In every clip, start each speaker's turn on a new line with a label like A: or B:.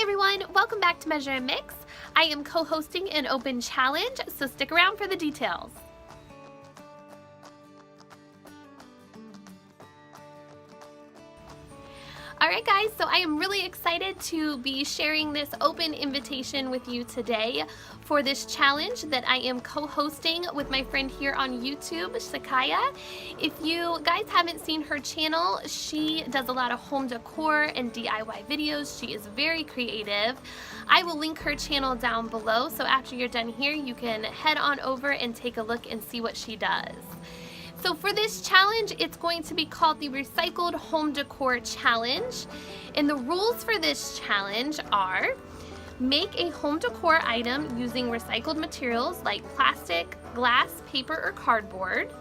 A: everyone, welcome back to Measuremix. I am co-hosting an open challenge, so stick around for the details. Alright guys, so I am really excited to be sharing this open invitation with you today for this challenge that I am co-hosting with my friend here on YouTube, Sikha. If you guys haven't seen her channel, she does a lot of home decor and DIY videos. She is very creative. I will link her channel down below, so after you're done here, you can head on over and take a look and see what she does. So for this challenge, it's going to be called the Recycled Home Decor Challenge. And the rules for this challenge are: make a home decor item using recycled materials like plastic, glass, paper, or cardboard.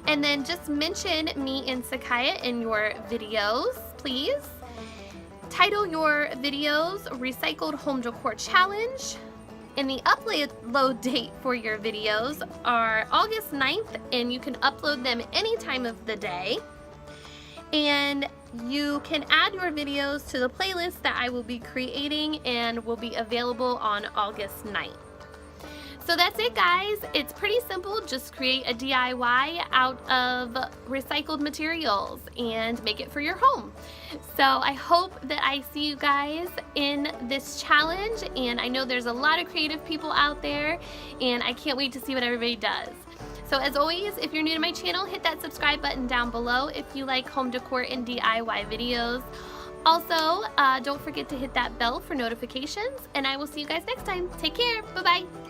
A: And then just mention me and Sikha in your videos, please. Title your videos Recycled Home Decor Challenge. And the upload date for your videos are August 9th, and you can upload them any time of the day. And you can add your videos to the playlist that I will be creating and will be available on August 9th. So that's it guys, it's pretty simple. Just create a DIY out of recycled materials and make it for your home. So I hope that I see you guys in this challenge, and I know there's a lot of creative people out there, and I can't wait to see what everybody does. So as always, if you're new to my channel, hit that subscribe button down below if you like home decor and DIY videos. Also, don't forget to hit that bell for notifications, and I will see you guys next time. Take care, bye-bye.